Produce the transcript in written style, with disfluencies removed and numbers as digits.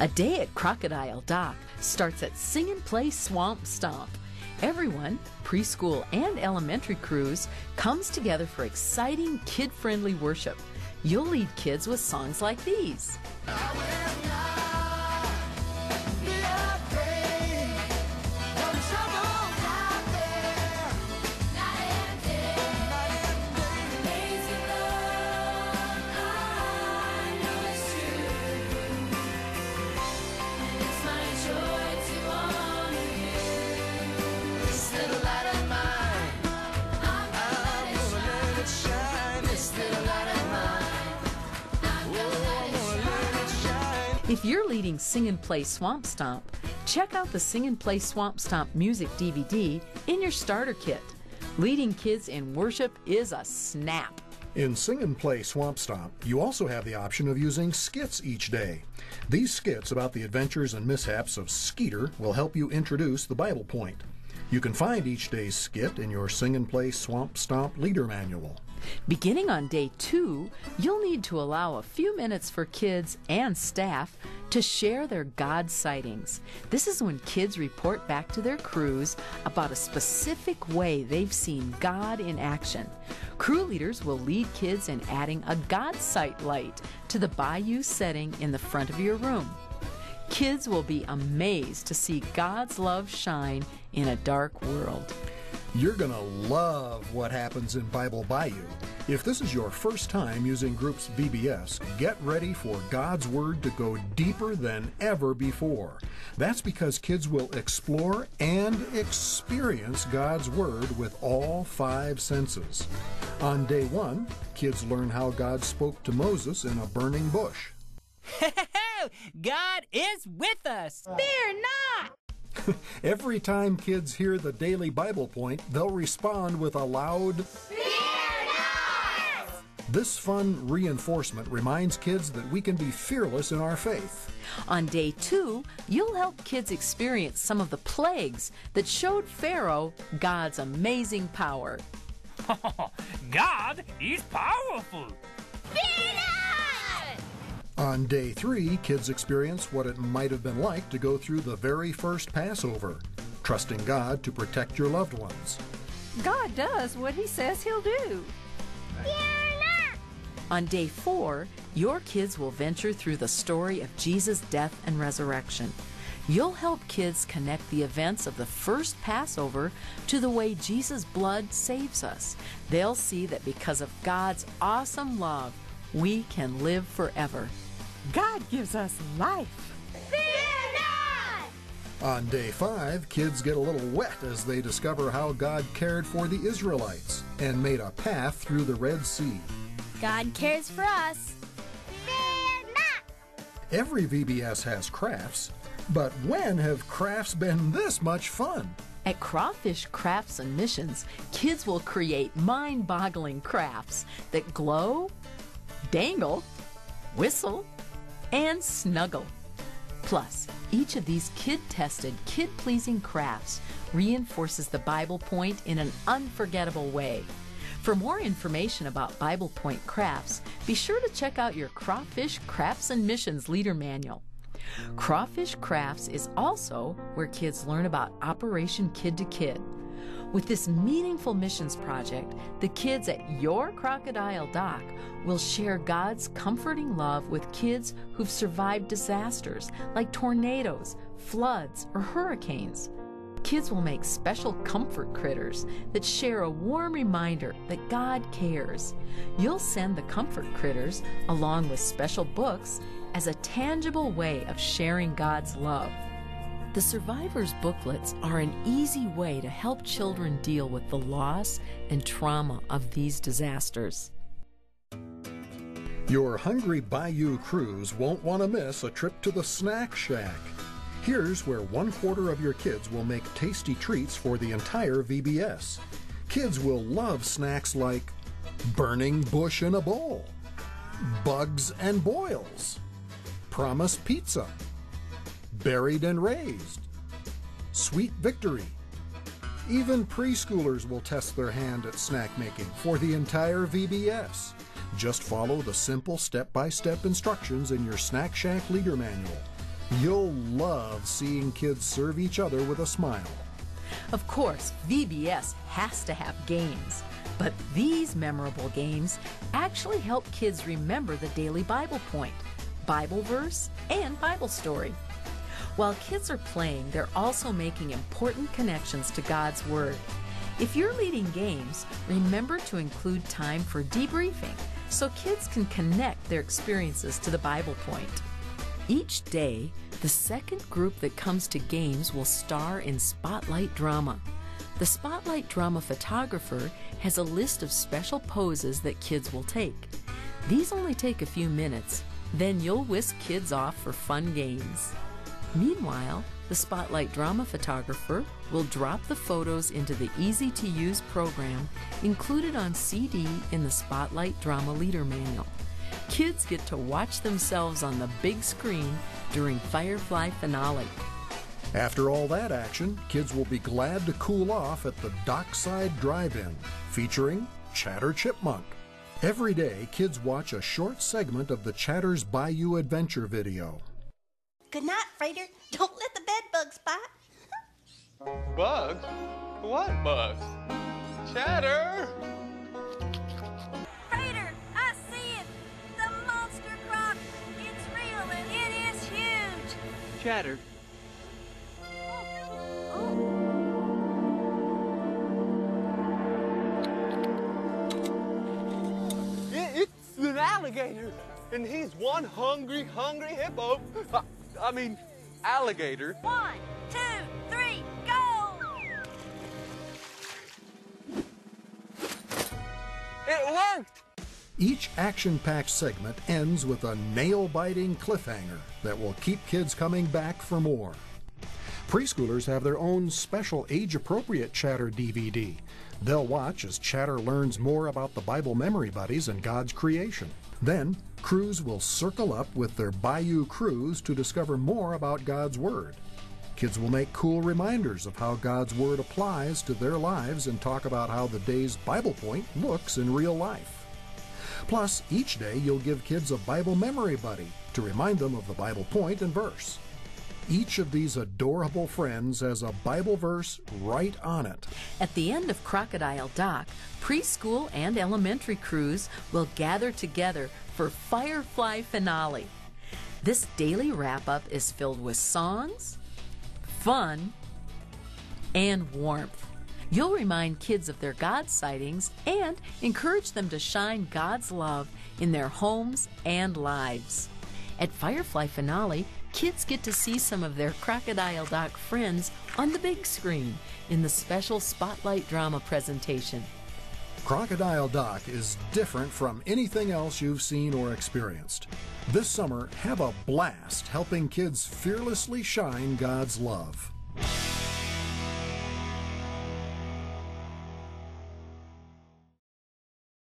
A day at Crocodile Dock starts at Sing and Play Swamp Stomp. Everyone, preschool and elementary crews, comes together for exciting, kid-friendly worship. You'll lead kids with songs like these. If you're leading Sing and Play Swamp Stomp, check out the Sing and Play Swamp Stomp music DVD in your starter kit. Leading kids in worship is a snap. In Sing and Play Swamp Stomp, you also have the option of using skits each day. These skits about the adventures and mishaps of Skeeter will help you introduce the Bible point. You can find each day's skit in your Sing and Play Swamp Stomp Leader Manual. Beginning on day 2, you'll need to allow a few minutes for kids and staff to share their God sightings. This is when kids report back to their crews about a specific way they've seen God in action. Crew leaders will lead kids in adding a God sight light to the bayou setting in the front of your room. Kids will be amazed to see God's love shine in a dark world. You're going to love what happens in Bible Bayou. If this is your first time using Groups VBS, get ready for God's Word to go deeper than ever before. That's because kids will explore and experience God's Word with all 5 senses. On day 1, kids learn how God spoke to Moses in a burning bush. God is with us! Fear not! Every time kids hear the daily Bible point, they'll respond with a loud, Fear not! This fun reinforcement reminds kids that we can be fearless in our faith. On day 2, you'll help kids experience some of the plagues that showed Pharaoh God's amazing power. God is powerful! Fear not! On day 3, kids experience what it might have been like to go through the very first Passover, trusting God to protect your loved ones. God does what He says He'll do. Fear not! On day 4, your kids will venture through the story of Jesus' death and resurrection. You'll help kids connect the events of the first Passover to the way Jesus' blood saves us. They'll see that because of God's awesome love, we can live forever. God gives us life. Fear not! On day 5, kids get a little wet as they discover how God cared for the Israelites and made a path through the Red Sea. God cares for us. Fear not! Every VBS has crafts, but when have crafts been this much fun? At Crawfish Crafts and Missions, kids will create mind-boggling crafts that glow, dangle, whistle, and snuggle. Plus, each of these kid-tested, kid-pleasing crafts reinforces the Bible point in an unforgettable way. For more information about Bible Point crafts, be sure to check out your Crawfish Crafts and Missions Leader Manual. Crawfish Crafts is also where kids learn about Operation Kid to Kid. With this meaningful missions project, the kids at your Crocodile Dock will share God's comforting love with kids who've survived disasters like tornadoes, floods, or hurricanes. Kids will make special comfort critters that share a warm reminder that God cares. You'll send the comfort critters along with special books as a tangible way of sharing God's love. The survivors' booklets are an easy way to help children deal with the loss and trauma of these disasters. Your hungry Bayou crews won't want to miss a trip to the Snack Shack. Here's where 1/4 of your kids will make tasty treats for the entire VBS. Kids will love snacks like burning bush in a bowl, bugs and boils, promise pizza, buried and raised, sweet victory. Even preschoolers will test their hand at snack making for the entire VBS. Just follow the simple step-by-step instructions in your Snack Shack Leader Manual. You'll love seeing kids serve each other with a smile. Of course, VBS has to have games, but these memorable games actually help kids remember the daily Bible point, Bible verse, and Bible story. While kids are playing, they're also making important connections to God's Word. If you're leading games, remember to include time for debriefing so kids can connect their experiences to the Bible point. Each day, the second group that comes to games will star in Spotlight Drama. The Spotlight Drama photographer has a list of special poses that kids will take. These only take a few minutes, then you'll whisk kids off for fun games. Meanwhile, the Spotlight Drama photographer will drop the photos into the easy-to-use program included on CD in the Spotlight Drama Leader Manual. Kids get to watch themselves on the big screen during Firefly Finale. After all that action, kids will be glad to cool off at the Dockside Drive-In, featuring Chatter Chipmunk. Every day, kids watch a short segment of the Chatter's Bayou Adventure video. Good night, Frater. Don't let the bed bugs bite. Bugs? What bugs? Chatter! Frater, I see it. The monster croc. It's real and it is huge. Chatter. It's an alligator, and he's one hungry hippo. I mean, alligator. 1, 2, 3, go! It worked! Each action-packed segment ends with a nail-biting cliffhanger that will keep kids coming back for more. Preschoolers have their own special age-appropriate Chatter DVD. They'll watch as Chatter learns more about the Bible memory buddies and God's creation. Then, crews will circle up with their Bayou crews to discover more about God's Word. Kids will make cool reminders of how God's Word applies to their lives and talk about how the day's Bible point looks in real life. Plus, each day you'll give kids a Bible memory buddy to remind them of the Bible point and verse. Each of these adorable friends has a Bible verse right on it. At the end of Crocodile Dock, preschool and elementary crews will gather together for Firefly Finale. This daily wrap-up is filled with songs, fun, and warmth. You'll remind kids of their God sightings and encourage them to shine God's love in their homes and lives. At Firefly Finale, kids get to see some of their Crocodile Dock friends on the big screen in the special Spotlight Drama presentation. Crocodile Dock is different from anything else you've seen or experienced. This summer, have a blast helping kids fearlessly shine God's love.